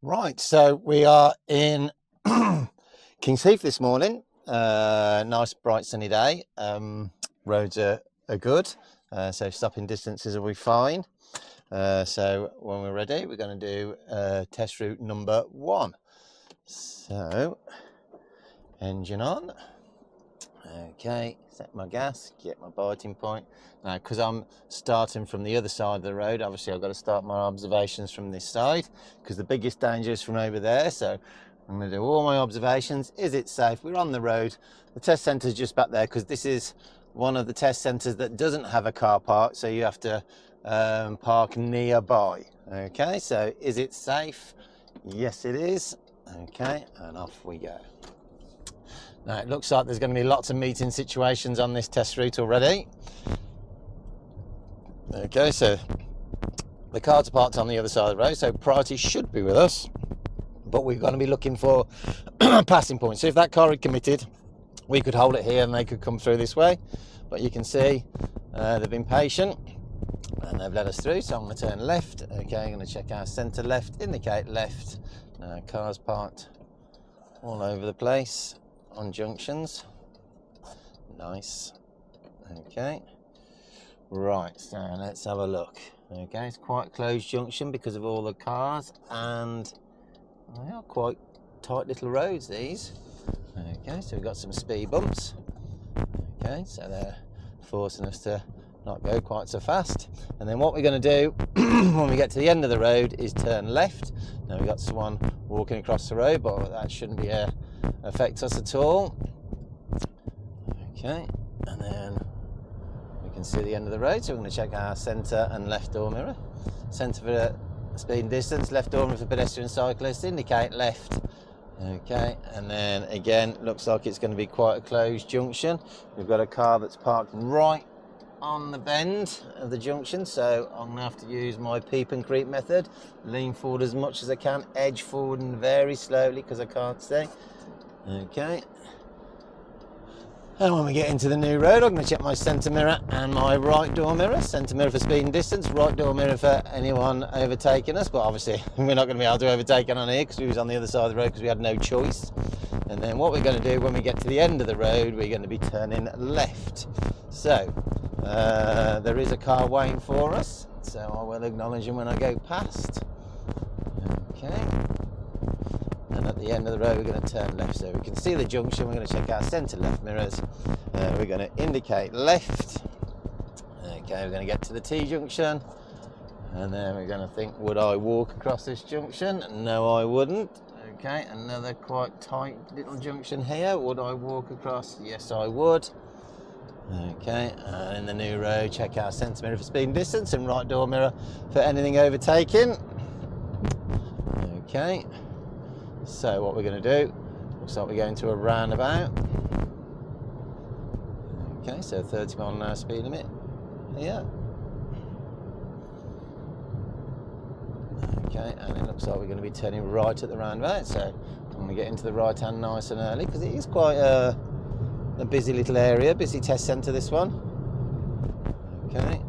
Right, so we are in Kings Heath this morning. Nice, bright, sunny day. Roads are good, so stopping distances will be fine. So when we're ready, we're going to do test route number 1. So, engine on. Okay, set my gas, get my biting point. Now, because I'm starting from the other side of the road, obviously I've got to start my observations from this side, because the biggest danger is from over there. So I'm going to do all my observations. Is it safe? We're on the road. The test centre is just back there, because this is one of the test centres that doesn't have a car park, so you have to park nearby. Okay, so is it safe? Yes, it is. Okay, and off we go. Now, it looks like there's going to be lots of meeting situations on this test route already. Okay, so the cars are parked on the other side of the road, so priority should be with us, but we're going to be looking for passing points. So if that car had committed, we could hold it here and they could come through this way, but you can see they've been patient and they've let us through. So I'm going to turn left. Okay, I'm going to check our centre left, indicate left. Cars parked all over the place on junctions. Nice. Okay, right, so let's have a look. Okay, it's quite a closed junction because of all the cars, and they are quite tight little roads, these. Okay, so we've got some speed bumps. Okay, so they're forcing us to not go quite so fast. And then what we're going to do when we get to the end of the road is turn left. Now we've got someone walking across the road, but that shouldn't be affect us at all. Okay, and then we can see the end of the road, so we're going to check our centre and left door mirror. Centre for speed and distance, left door mirror for pedestrian cyclists, indicate left. Okay, and then again, looks like it's going to be quite a closed junction. We've got a car that's parked right on the bend of the junction, so I'm going to have to use my peep and creep method. Lean forward as much as I can, edge forward and very slowly because I can't see. Okay, and when we get into the new road, I'm going to check my centre mirror and my right door mirror. Centre mirror for speed and distance, right door mirror for anyone overtaking us, but obviously we're not going to be able to overtake on here because we was on the other side of the road because we had no choice. And then what we're going to do when we get to the end of the road, we're going to be turning left. So there is a car waiting for us, so I will acknowledge him when I go past. Okay, and at the end of the road we're going to turn left, so we can see the junction. We're going to check our centre left mirrors. We're going to indicate left. Okay, we're going to get to the T-junction, and then we're going to think, would I walk across this junction? No, I wouldn't. Okay, another quite tight little junction here. Would I walk across? Yes, I would. Okay, and in the new road, check our centre mirror for speed and distance and right door mirror for anything overtaking. Okay, so what we're going to do, looks like we're going to a roundabout. Okay, so 30 mile an hour speed limit here. Okay, and it looks like we're going to be turning right at the roundabout, so I'm going to get into the right hand nice and early because it is quite a busy little area, busy test centre this one. Okay.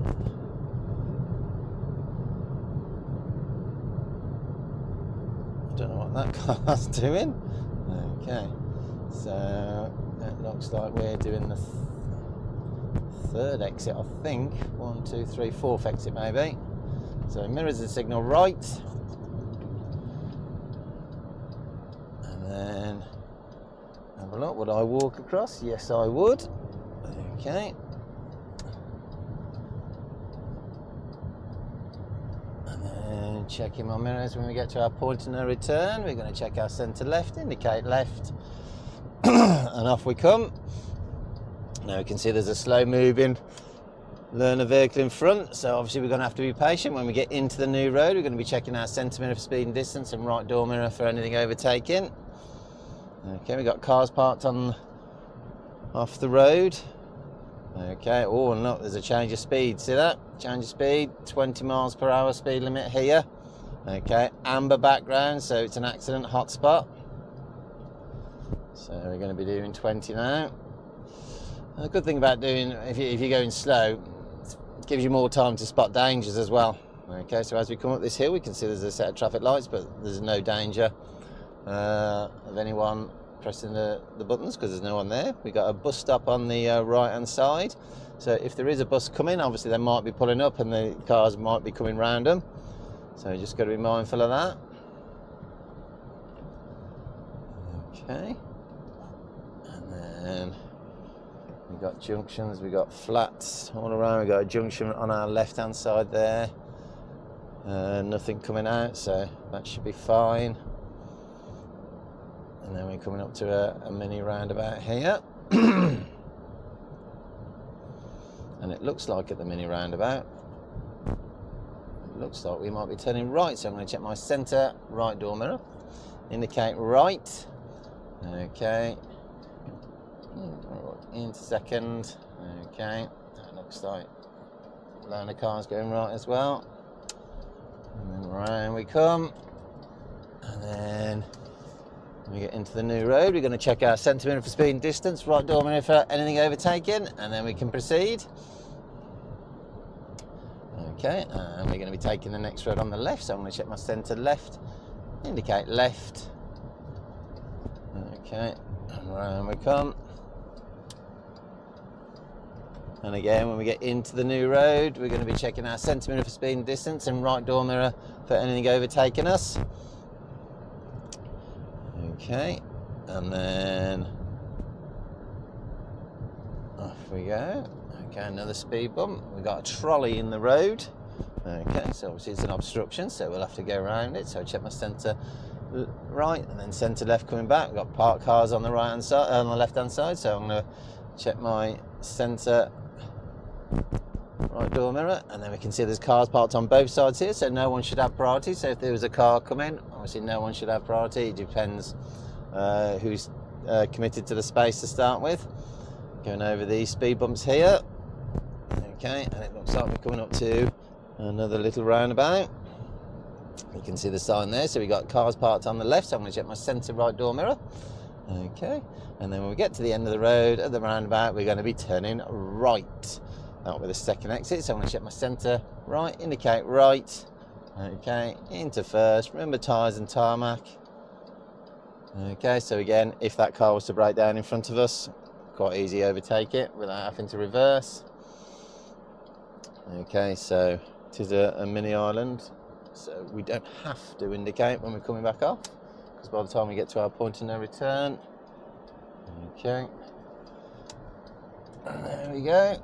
Don't know what that car's doing. Okay, so it looks like we're doing the third exit, I think. 1, 2, 3, fourth exit maybe. So mirrors the signal right. And then have a look, would I walk across? Yes, I would. Okay. And then checking my mirrors when we get to our point of no return. We're going to check our centre left, indicate left, and off we come. Now we can see there's a slow moving learner vehicle in front, so obviously we're going to have to be patient. When we get into the new road, we're going to be checking our centre mirror for speed and distance and right door mirror for anything overtaking. Okay, we've got cars parked off the road. Okay, oh and look, there's a change of speed. See that? Change of speed, 20 miles per hour speed limit here. Okay, amber background, so it's an accident hotspot. So we're going to be doing 20 now. And the good thing about doing, if you're going slow, it gives you more time to spot dangers as well. Okay, so as we come up this hill, we can see there's a set of traffic lights, but there's no danger of anyone pressing the buttons because there's no one there. We got a bus stop on the right hand side, so if there is a bus coming, obviously they might be pulling up and the cars might be coming round them, so you just got to be mindful of that. Okay, and then we've got junctions, we've got flats all around. We've got a junction on our left hand side there, nothing coming out, so that should be fine. And then we're coming up to a mini roundabout here. And it looks like at the mini roundabout, it looks like we might be turning right, so I'm going to check my centre right door mirror, indicate right. Okay, into second. Okay, that looks like a line of cars going right as well. And then round we come, and then when we get into the new road, we're going to check our centre mirror for speed and distance, right door mirror for anything overtaken, and then we can proceed. Okay, and we're going to be taking the next road on the left, so I'm going to check my centre left, indicate left. Okay, and round we come. And again, when we get into the new road, we're going to be checking our centre mirror for speed and distance and right door mirror for anything overtaking us. Okay, and then off we go. Okay, another speed bump. We've got a trolley in the road. Okay, so obviously it's an obstruction, so we'll have to go around it. So I check my centre right and then centre left coming back. We've got parked cars on the right hand side, on the left hand side, so I'm going to check my centre right door mirror, and then we can see there's cars parked on both sides here, so no one should have priority. So if there was a car coming, obviously no one should have priority. It depends who's committed to the space to start with. Going over these speed bumps here. Okay, and it looks like we're coming up to another little roundabout. You can see the sign there, so we've got cars parked on the left, so I'm going to check my centre right door mirror. Okay, and then when we get to the end of the road at the roundabout, we're going to be turning right. That with the second exit, so I'm going to check my centre right, indicate right. Okay, into first. Remember tyres and tarmac. Okay, so again, if that car was to break down in front of us, quite easy overtake it without having to reverse. Okay, so it is a mini island, so we don't have to indicate when we're coming back off, because by the time we get to our point of no return. Okay, and there we go.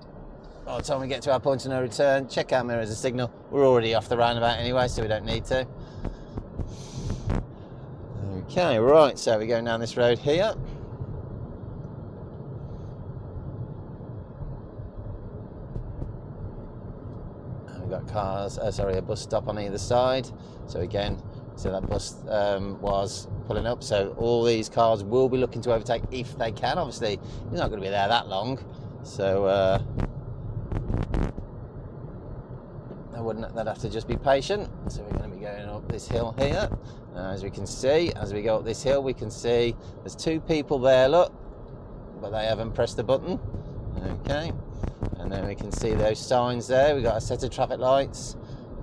By the time we get to our point of no return, check our mirror as a signal. We're already off the roundabout anyway, so we don't need to. Okay, right, so we're going down this road here. And we've got cars, a bus stop on either side. So again, so that bus was pulling up. So all these cars will be looking to overtake if they can. Obviously, you're not going to be there that long. So they'd have to just be patient. So we're going to be going up this hill here. As we can see, as we go up this hill, we can see there's two people there, look, but they haven't pressed the button. Okay, and then we can see those signs there. We've got a set of traffic lights,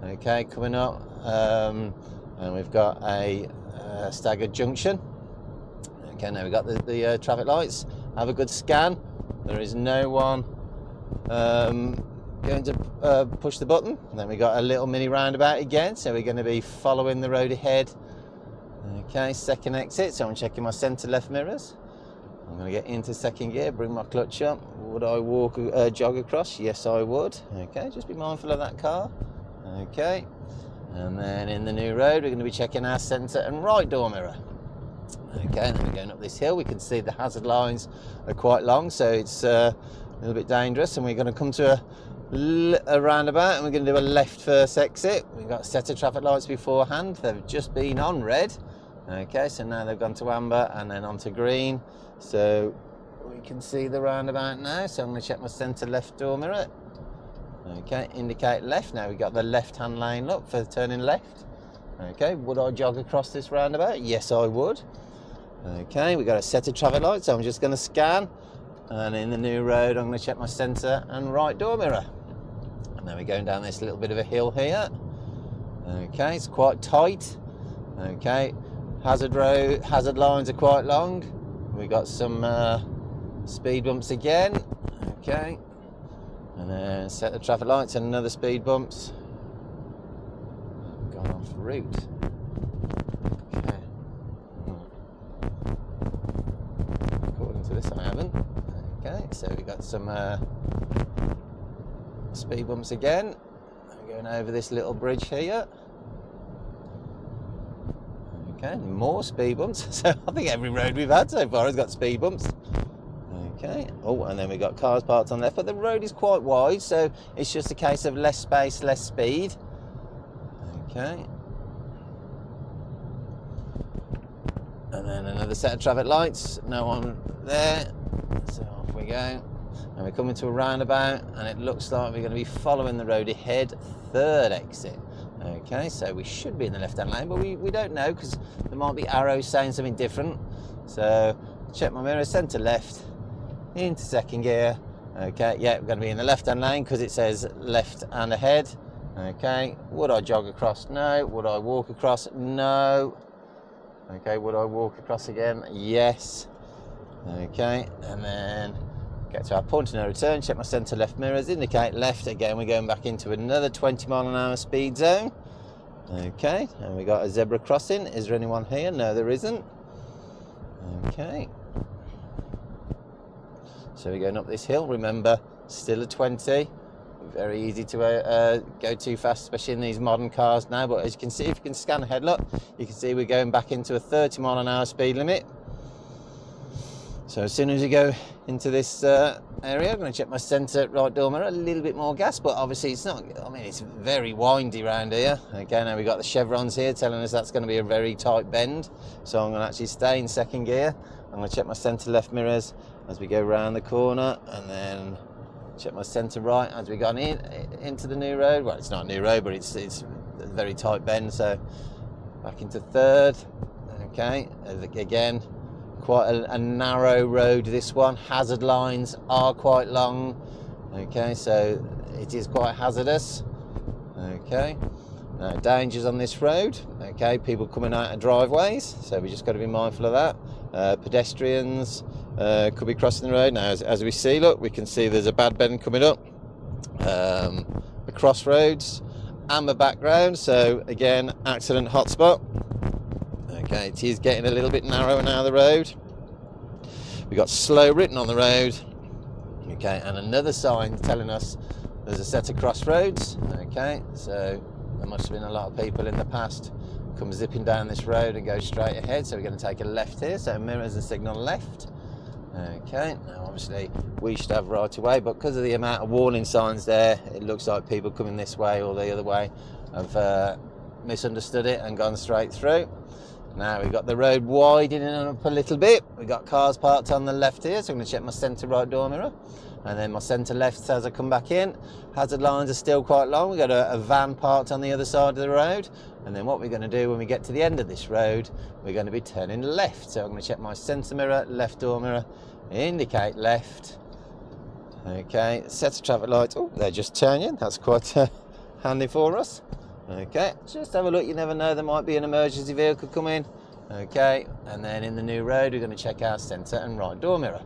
okay, coming up, and we've got a staggered junction. Okay, now we've got the traffic lights. Have a good scan. There is no one going to push the button. And then we got a little mini roundabout again, so we're going to be following the road ahead. Okay, second exit, so I'm checking my centre left mirrors. I'm going to get into second gear, bring my clutch up. Would I jog across? Yes, I would. Okay, just be mindful of that car. Okay, and then in the new road, we're going to be checking our centre and right door mirror. Okay, and then we're going up this hill. We can see the hazard lines are quite long, so it's a little bit dangerous, and we're going to come to a roundabout, and we're going to do a left first exit. We've got a set of traffic lights beforehand. They've just been on red. Okay, so now they've gone to amber and then onto green, so we can see the roundabout now. So I'm going to check my centre left door mirror. Okay, indicate left. Now we've got the left hand lane, look, for turning left. Okay, would I jog across this roundabout? Yes, I would. Okay, we've got a set of traffic lights, so I'm just going to scan, and in the new road I'm going to check my centre and right door mirror. And then we're going down this little bit of a hill here. Okay, it's quite tight. Okay, hazard lines are quite long. We got some speed bumps again. Okay, and then set the traffic lights and another speed bumps. I've gone off route. Okay, according to this I haven't. Okay, so we got some speed bumps again. I'm going over this little bridge here. Okay, more speed bumps. So I think every road we've had so far has got speed bumps. Okay. Oh, and then we've got cars parked on left, but the road is quite wide, so it's just a case of less space, less speed. Okay. And then another set of traffic lights. No one there. So off we go. And we're coming to a roundabout, and it looks like we're going to be following the road ahead, third exit. Okay, so we should be in the left-hand lane, but we don't know because there might be arrows saying something different. So check my mirror, centre left, into second gear. Okay, yeah, we're going to be in the left-hand lane because it says left and ahead. Okay, would I jog across? No. Would I walk across? No. Okay, would I walk across again? Yes. Okay, and then get to our point of no return, check my centre left mirrors, indicate left. Again, we're going back into another 20 mile an hour speed zone. Okay, and we got a zebra crossing. Is there anyone here? No, there isn't. Okay. So we're going up this hill. Remember, still a 20. Very easy to go too fast, especially in these modern cars now. But as you can see, if you can scan ahead, look, you can see we're going back into a 30 mile an hour speed limit. So as soon as we go into this area, I'm going to check my centre right door mirror, a little bit more gas, but obviously it's not, I mean, it's very windy around here. Okay, now we've got the chevrons here telling us that's going to be a very tight bend. So I'm going to actually stay in second gear. I'm going to check my centre left mirrors as we go round the corner, and then check my centre right as we got into the new road. Well, it's not a new road, but it's a very tight bend, so back into third. Okay, again, quite a narrow road, this one. Hazard lines are quite long. Okay, so it is quite hazardous. Okay, now dangers on this road. Okay, people coming out of driveways, so we just got to be mindful of that. Pedestrians could be crossing the road. Now as we see, look, we can see there's a bad bend coming up. The crossroads, amber background, so again, accident hotspot. Okay, it is getting a little bit narrower now, the road. We've got slow written on the road. Okay, and another sign telling us there's a set of crossroads. Okay, so there must have been a lot of people in the past come zipping down this road and go straight ahead. So we're going to take a left here, so mirrors and signal left. Okay, now obviously we should have right away, but because of the amount of warning signs there, it looks like people coming this way or the other way have misunderstood it and gone straight through. Now we've got the road widening up a little bit. We've got cars parked on the left here, so I'm going to check my centre right door mirror. And then my centre left as I come back in. Hazard lines are still quite long. We've got a van parked on the other side of the road. And then what we're going to do when we get to the end of this road, we're going to be turning left. So I'm going to check my centre mirror, left door mirror, indicate left. Okay, set of traffic lights. Oh, they're just turning. That's quite handy for us. Okay, just have a look, you never know, there might be an emergency vehicle coming. Okay, and then in the new road, we're going to check our centre and right door mirror.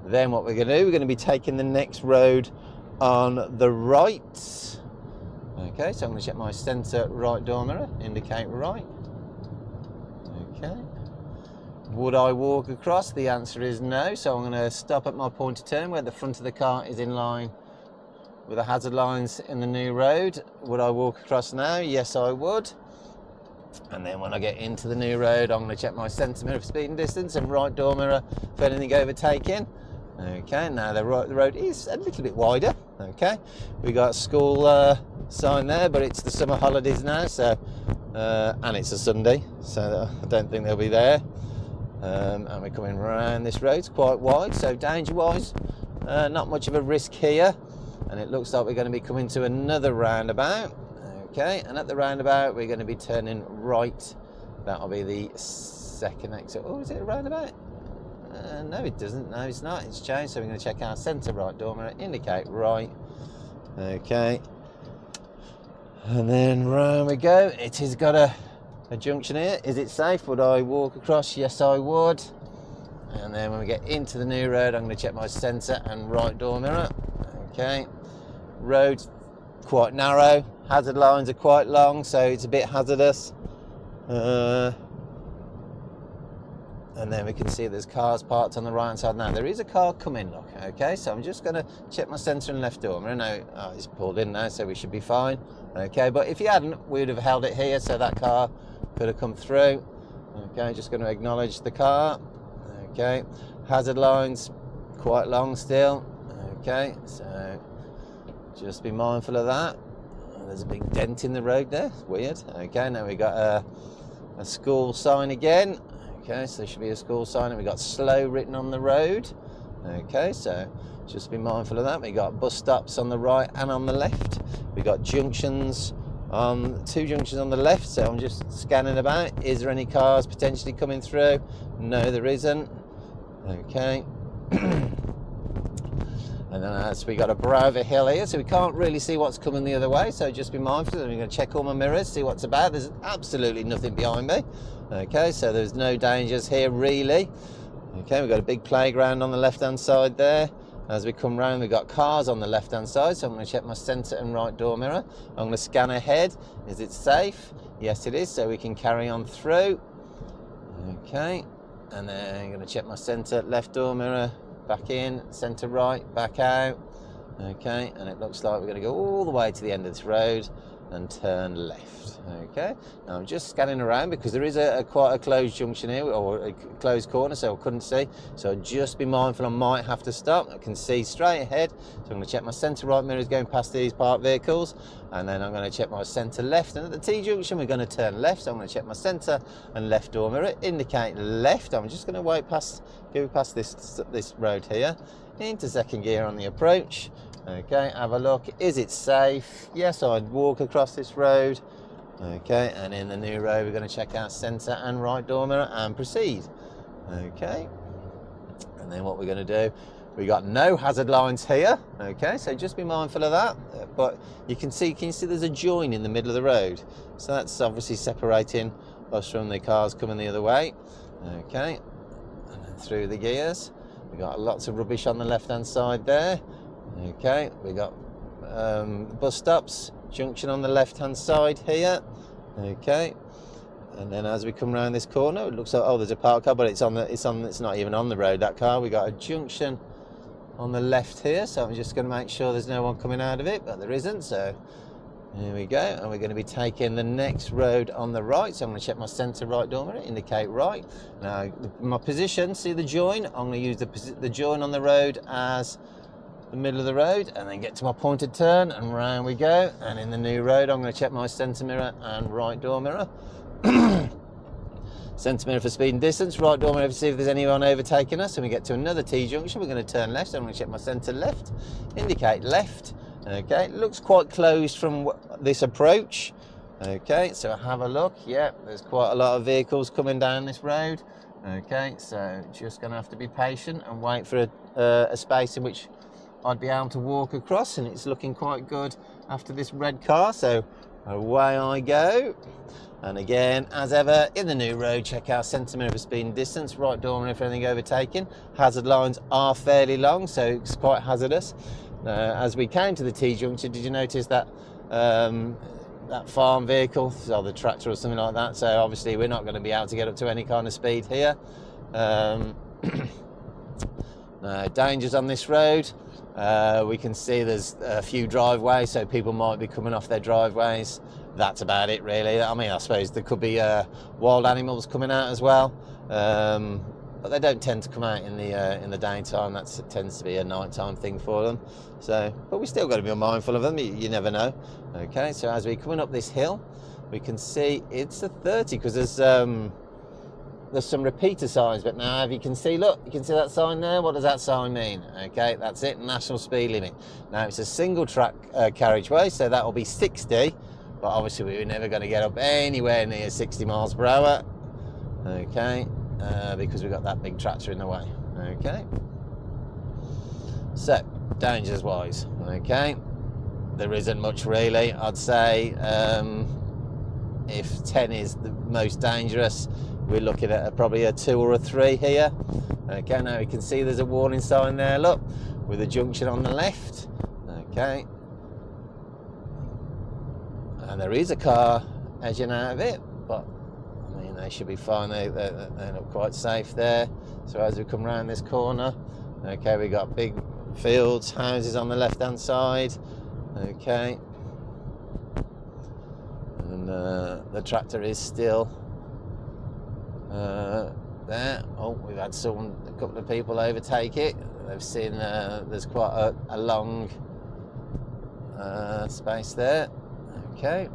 Then what we're going to do, we're going to be taking the next road on the right. Okay, so I'm going to check my centre right door mirror, indicate right. Okay. Would I walk across? The answer is no, so I'm going to stop at my point of turn where the front of the car is in line with the hazard lines in the new road. Would I walk across now? Yes, I would. And then when I get into the new road, I'm going to check my centre mirror for speed and distance and right door mirror for anything overtaking. Okay, now the road is a little bit wider. Okay, we got a school sign there, but it's the summer holidays now, so and it's a Sunday, so I don't think they'll be there. And we're coming around this road. It's quite wide, so danger-wise, not much of a risk here. And it looks like we're going to be coming to another roundabout. Okay, and at the roundabout we're going to be turning right. That'll be the second exit. Oh, is it a roundabout? No, it doesn't. No, it's not. It's changed. So we're going to check our centre right door mirror, indicate right. Okay. And then round we go. It has got a junction here. Is it safe? Would I walk across? Yes, I would. And then when we get into the new road, I'm going to check my centre and right door mirror. Okay. Road's quite narrow. Hazard lines are quite long, so it's a bit hazardous. And then we can see there's cars parked on the right hand side. Now there is a car coming, look. Okay, so I'm just going to check my centre and left door mirror. No, oh, it's pulled in now, so we should be fine. Okay, but if you hadn't, we would have held it here, so that car could have come through. Okay, just going to acknowledge the car. Okay, hazard lines quite long still. Okay, so just be mindful of that. There's a big dent in the road there. It's weird. Okay, now we got a school sign again. Okay, so there should be a school sign, and we got slow written on the road. Okay, so just be mindful of that. We got bus stops on the right and on the left. We got junctions on 2 junctions on the left. So I'm just scanning about. Is there any cars potentially coming through? No, there isn't. Okay. And then as we got a brow of a hill here, so we can't really see what's coming the other way, so just be mindful. I'm going to check all my mirrors, see what's about. There's absolutely nothing behind me. Okay, so there's no dangers here really. Okay, we've got a big playground on the left hand side there. As we come round, we've got cars on the left hand side, so I'm going to check my centre and right door mirror. I'm going to scan ahead. Is it safe? Yes it is, so we can carry on through. Okay, and then I'm going to check my centre left door mirror. Back in, centre right, back out. Okay, and it looks like we're going to go all the way to the end of this road and turn left. Okay, now I'm just scanning around because there is quite a closed junction here, or a closed corner, so I couldn't see. So just be mindful, I might have to stop. I can see straight ahead, so I'm going to check my centre right mirror is going past these parked vehicles, and then I'm going to check my centre left. And at the T junction, we're going to turn left, so I'm going to check my centre and left door mirror, indicate left. I'm just going to go past this road here into second gear on the approach. Okay, have a look. Is it safe? Yes, I'd walk across this road. Okay, and in the new road, we're going to check our centre and right door mirror and proceed. Okay, and then what we're going to do, we got no hazard lines here. Okay, so just be mindful of that. But you can see there's a join in the middle of the road, so that's obviously separating us from the cars coming the other way. Okay, and then through the gears, we got lots of rubbish on the left hand side there. Okay, we got bus stops, junction on the left hand side here. Okay, and then as we come around this corner, it looks like, oh, there's a parked car, but it's not even on the road, that car. We got a junction on the left here, so I'm just going to make sure there's no one coming out of it, but there isn't. So here we go, and we're going to be taking the next road on the right. So I'm going to check my centre right door mirror, indicate right. Now my position, see the join, I'm going to use the join on the road as the middle of the road, and then get to my pointed turn, and round we go. And in the new road, I'm going to check my centre mirror and right door mirror. Centre mirror for speed and distance, right door mirror to see if there's anyone overtaking us. And we get to another T junction, we're going to turn left, so I'm going to check my centre left, indicate left. Okay, it looks quite closed from this approach. Okay, so have a look. Yeah, there's quite a lot of vehicles coming down this road. Okay, so just going to have to be patient and wait for a space in which I'd be able to walk across, and it's looking quite good after this red car, so away I go. And again, as ever, in the new road, check out centre mirror for speed and distance, right door mirror for anything overtaking. Hazard lines are fairly long, so it's quite hazardous. As we came to the T junction, did you notice that that farm vehicle, or the tractor or something like that? So obviously we're not going to be able to get up to any kind of speed here. Dangers on this road. We can see there's a few driveways, so people might be coming off their driveways. That's about it really. I mean, I suppose there could be wild animals coming out as well, but they don't tend to come out in the daytime. That tends to be a nighttime thing for them. So, but we still got to be mindful of them. You never know. Okay, so as we're coming up this hill, we can see it's a 30 because there's some repeater signs, but now if you can see, look, you can see that sign there. What does that sign mean? Okay, that's it, national speed limit. Now it's a single track carriageway, so that will be 60, but obviously we're never going to get up anywhere near 60 miles per hour. Okay, because we've got that big tractor in the way. Okay, so dangers wise, okay, there isn't much really. I'd say if 10 is the most dangerous, we're looking at probably a 2 or a 3 here. Okay, now you can see there's a warning sign there, look, with a junction on the left. Okay, and there is a car edging out of it, but I mean, they should be fine. They look quite safe there. So as we come around this corner, okay, we got big fields, houses on the left hand side. Okay, and the tractor is still there. Oh, we've had a couple of people overtake it. They've seen there's quite a long space there. Okay,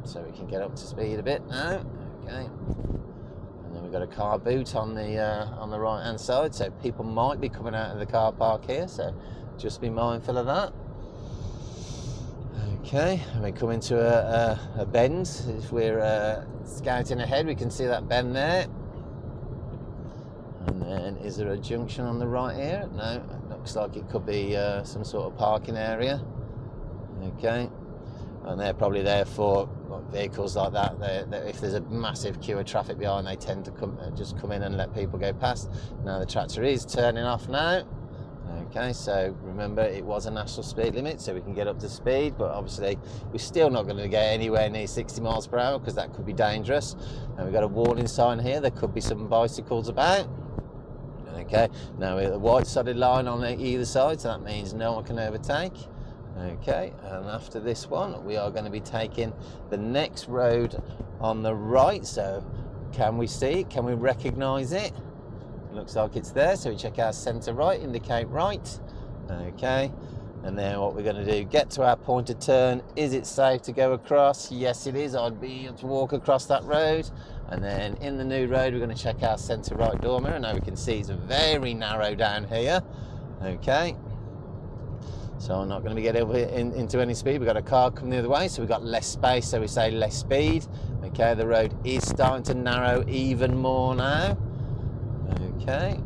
so we can get up to speed a bit now. Okay, and then we've got a car boot on the right hand side, so people might be coming out of the car park here, so just be mindful of that. Okay, and we come into a bend. If we're scouting ahead, we can see that bend there. And then, is there a junction on the right here? No, it looks like it could be some sort of parking area. Okay, and they're probably there for vehicles like that. If there's a massive queue of traffic behind, they tend to just come in and let people go past. Now the tractor is turning off now. Okay, so remember, it was a national speed limit, so we can get up to speed, but obviously we're still not going to get anywhere near 60 miles per hour because that could be dangerous. And we've got a warning sign here. There could be some bicycles about. Okay, now we have the white solid line on either side, so that means no one can overtake. Okay, and after this one, we are going to be taking the next road on the right. So can we see it? Can we recognize it? Looks like it's there, so we check our centre right, indicate right. Okay, and then what we're going to do, get to our point of turn. Is it safe to go across? Yes, it is. I'd be able to walk across that road. And then in the new road, we're going to check our centre right door mirror. Now we can see it's very narrow down here. Okay, so I'm not going to be getting into any speed. We've got a car coming the other way, so we've got less space, so we say less speed. Okay, the road is starting to narrow even more now. Okay,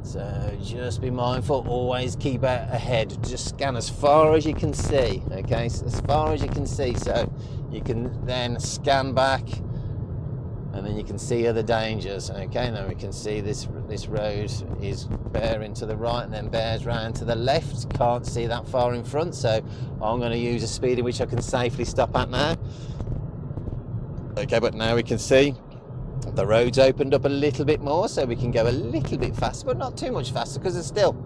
so just be mindful, always keep out ahead, just scan as far as you can see. Okay, so as far as you can see, so you can then scan back and then you can see other dangers. Okay, now we can see this road is bearing to the right and then bears round to the left. Can't see that far in front, so I'm going to use a speed in which I can safely stop at now. Okay, but now we can see the road's opened up a little bit more, so we can go a little bit faster, but not too much faster, because it's still,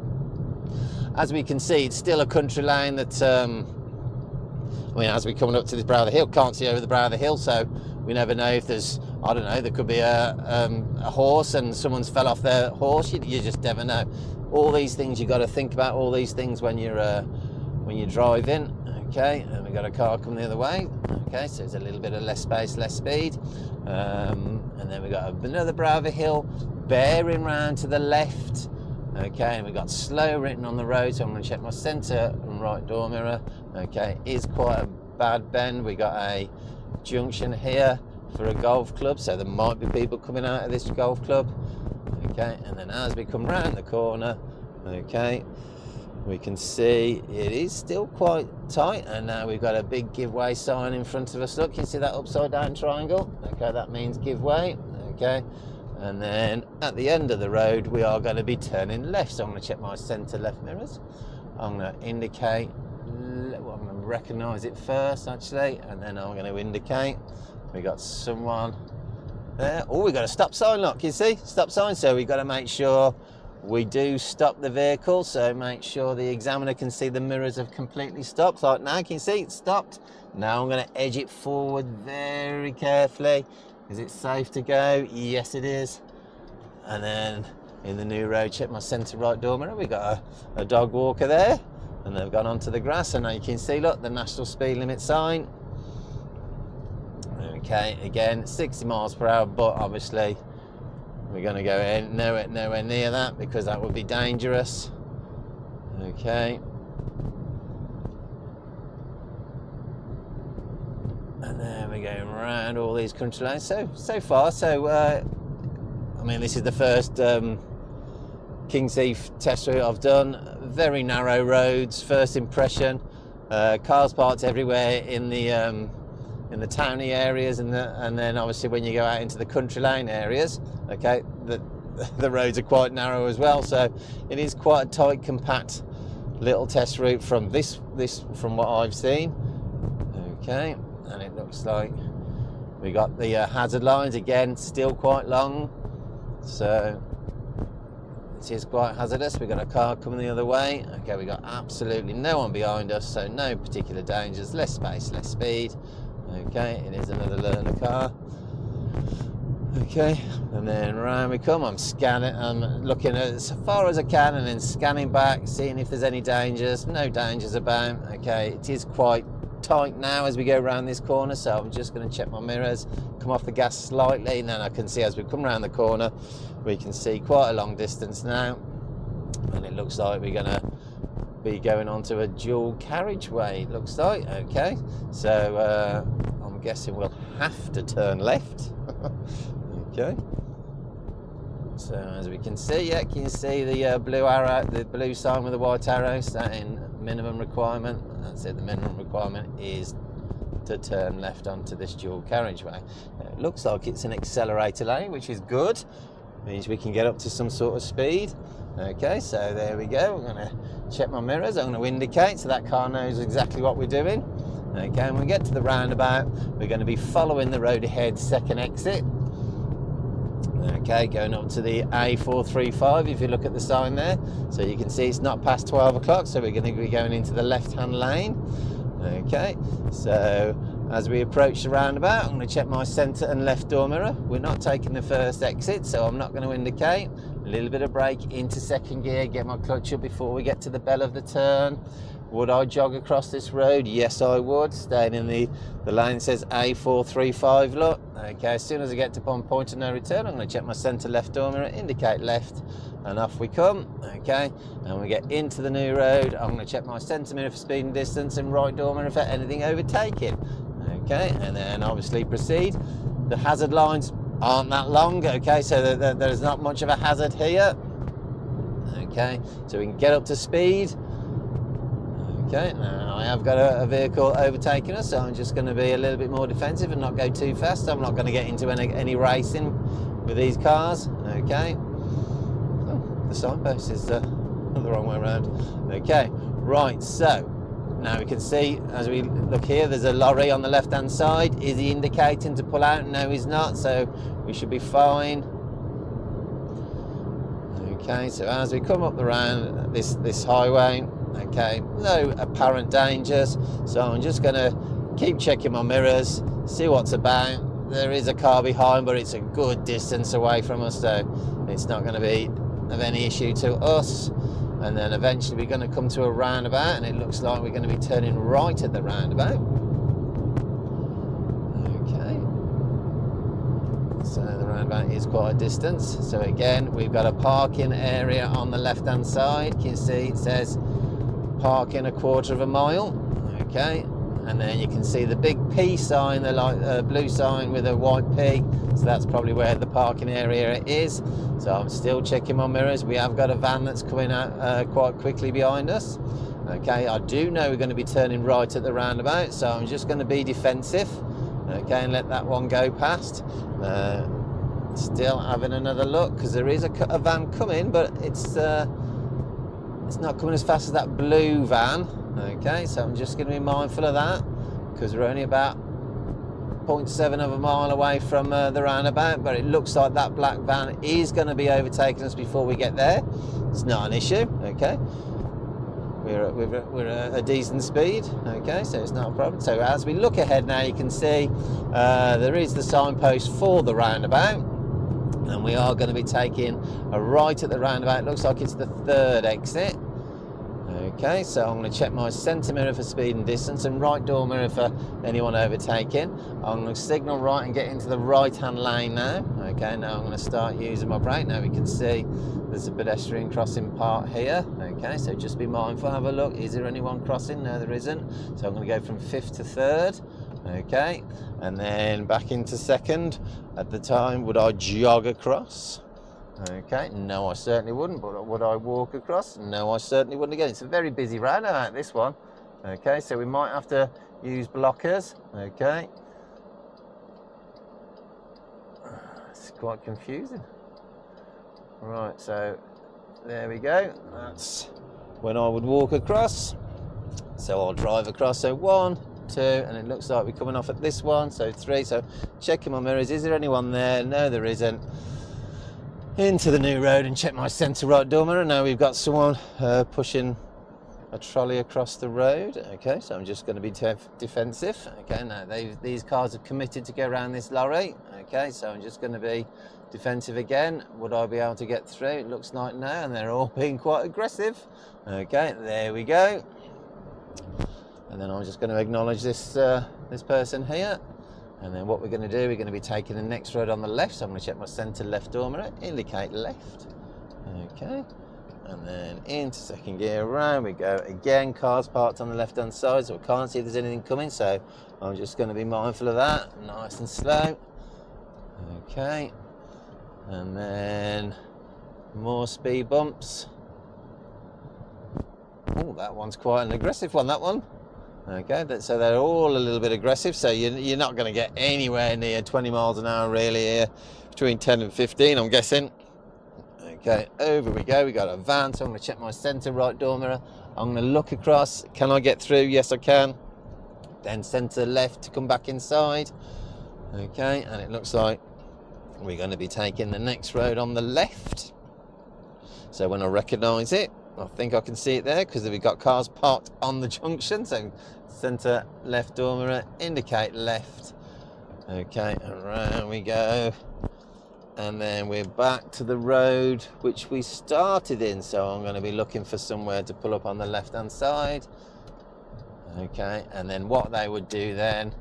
as we can see, it's still a country lane that, I mean, as we're coming up to this brow of the hill, can't see over the brow of the hill, so we never know if there's, I don't know, there could be a horse and someone's fell off their horse. You just never know. All these things, you've got to think about all these things when you're driving. Okay, and we've got a car coming the other way. Okay, so there's a little bit of less space, less speed. And then we've got another brow of a hill bearing round to the left. Okay, and we've got slow written on the road, so I'm going to check my centre and right door mirror. Okay, is quite a bad bend. We got a junction here for a golf club, so there might be people coming out of this golf club. Okay, and then as we come round the corner, okay, we can see it is still quite tight, and now we've got a big give way sign in front of us. Look, you can see that upside down triangle. Okay, that means give way. Okay, and then at the end of the road we are going to be turning left, so I'm going to check my centre left mirrors. I'm going to indicate, well, I'm going to recognise it first actually, and then I'm going to indicate. We got someone there. Oh, we got a stop sign, look, you see, stop sign, so we've got to make sure we do stop the vehicle, so make sure the examiner can see the mirrors have completely stopped. Like now, can you see it's stopped? Now I'm going to edge it forward very carefully. Is it safe to go? Yes, it is. And then in the new road, check my centre right door mirror. We've got a dog walker there, and they've gone onto the grass, and now you can see, look, the national speed limit sign. Okay, again, 60 miles per hour, but obviously we're going to go in nowhere near that because that would be dangerous. Okay, and then we're going around all these country lanes. So far, I mean, this is the first Kings Heath test route I've done. Very narrow roads. First impression, Cars parked everywhere in the towny areas, and then obviously when you go out into the country lane areas, okay, the roads are quite narrow as well, so it is quite a tight, compact little test route from from what I've seen. Okay, and it looks like we got the hazard lines again, still quite long, so it is quite hazardous. We've got a car coming the other way. Okay, we got absolutely no one behind us, so no particular dangers. Less space, less speed. Okay, it is another learner car. Okay, and then round we come. I'm scanning, I'm looking at as far as I can, and then scanning back, seeing if there's any dangers. No dangers about. Okay, it is quite tight now as we go around this corner, so I'm just going to check my mirrors, come off the gas slightly, and then I can see as we come around the corner, we can see quite a long distance now, and it looks like we're going to be going onto a dual carriageway, it looks like. Okay, so I'm guessing we'll have to turn left. Okay, so as we can see, yeah, can you see the blue arrow, the blue sign with the white arrow saying minimum requirement? That's it, the minimum requirement is to turn left onto this dual carriageway. Now, it looks like it's an accelerator lane, which is good, means we can get up to some sort of speed. Okay, so there we go. I'm going to check my mirrors, I'm going to indicate so that car knows exactly what we're doing. Okay, and when we get to the roundabout, we're going to be following the road ahead, second exit. Okay, going up to the A435, if you look at the sign there, so you can see it's not past 12 o'clock, so we're going to be going into the left-hand lane. Okay, so as we approach the roundabout, I'm going to check my centre and left door mirror. We're not taking the first exit, so I'm not going to indicate. A little bit of brake into second gear, get my clutch up before we get to the bell of the turn. Would I jog across this road? Yes, I would. Staying in the lane says A435, look. Okay, as soon as I get to point of no return, I'm going to check my centre left door mirror, indicate left, and off we come. Okay, and we get into the new road, I'm going to check my centre mirror for speed and distance, and right door mirror for anything overtaking. Okay, and then obviously proceed. The hazard lines aren't that long, okay, so there's not much of a hazard here. Okay, so we can get up to speed. Okay, now I have got a vehicle overtaking us, so I'm just going to be a little bit more defensive and not go too fast. I'm not going to get into any racing with these cars. Okay, oh, the signpost is the wrong way around. Okay, right, so now we can see as we look here, there's a lorry on the left hand side. Is he indicating to pull out? No, he's not, so we should be fine. Okay, so as we come up the round this highway, okay, no apparent dangers, so I'm just going to keep checking my mirrors, see what's about. There is a car behind, but it's a good distance away from us, so it's not going to be of any issue to us. And then eventually we're going to come to a roundabout, and it looks like we're going to be turning right at the roundabout. Okay, so the roundabout is quite a distance. So again, we've got a parking area on the left hand side. Can you see it says parking 1/4 mile? Okay, and then you can see the big P sign, the light blue sign with a white P, so that's probably where the parking area is. So I'm still checking my mirrors. We have got a van that's coming out quite quickly behind us. Okay, I do know we're going to be turning right at the roundabout, so I'm just going to be defensive, okay, and let that one go past. Still having another look, because there is a van coming, but it's not coming as fast as that blue van. Okay, so I'm just going to be mindful of that, because we're only about 0.7 mile away from the roundabout, but it looks like that black van is going to be overtaking us before we get there. It's not an issue. Okay, we're a decent speed. Okay, so it's not a problem. So as we look ahead now, you can see there is the signpost for the roundabout, and we are going to be taking a right at the roundabout. It looks like it's the third exit. Okay, so I'm going to check my centre mirror for speed and distance, and right door mirror for anyone overtaking. I'm going to signal right and get into the right hand lane now. Okay, now I'm going to start using my brake. Now we can see there's a pedestrian crossing part here. Okay, so just be mindful, have a look. Is there anyone crossing? No, there isn't. So I'm going to go from 5th to 3rd. Okay, and then back into 2nd. At the time, would I jog across? Okay, no, I certainly wouldn't. But would I walk across? No, I certainly wouldn't. Again, it's a very busy roundabout, this one. Okay, so we might have to use blockers. Okay, it's quite confusing. Right, so there we go. That's when I would walk across. So I'll drive across. So 1, 2, and it looks like we're coming off at this one. So 3. So checking my mirrors. Is there anyone there? No, there isn't. Into the new road and check my centre right door mirror. Now we've got someone pushing a trolley across the road. Okay, so I'm just going to be defensive. Okay, now these cars have committed to go around this lorry. Okay, so I'm just going to be defensive again. Would I be able to get through? It looks like no, and they're all being quite aggressive. Okay, there we go. And then I'm just going to acknowledge this this person here. And then what we're going to do, we're going to be taking the next road on the left. So I'm going to check my centre left door mirror, indicate left. Okay. And then into second gear, around we go again. Cars parked on the left hand side, so I can't see if there's anything coming, so I'm just going to be mindful of that, nice and slow. Okay, and then more speed bumps. Oh, that one's quite an aggressive one, that one. Okay, so they're all a little bit aggressive, so you're not going to get anywhere near 20 miles an hour really here, between 10 and 15 I'm guessing. Okay, over we go. We got a van, so I'm going to check my centre right door mirror. I'm going to look across. Can I get through? Yes, I can. Then centre left to come back inside. Okay, and it looks like we're going to be taking the next road on the left. So when I recognise it, I think I can see it there because we've got cars parked on the junction. So centre left door mirror, indicate left. Okay, around we go. And then we're back to the road which we started in. So I'm going to be looking for somewhere to pull up on the left hand side. Okay, and then what they would do then,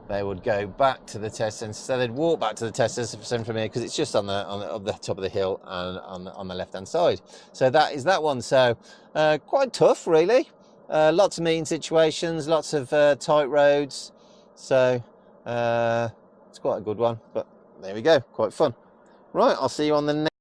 they would go back to the test centre. So they'd walk back to the test centre from here because it's just on the top of the hill and on the left hand side. So that is that one. So quite tough really. Lots of meeting situations, lots of tight roads. So it's quite a good one. But there we go, quite fun. Right, I'll see you on the next.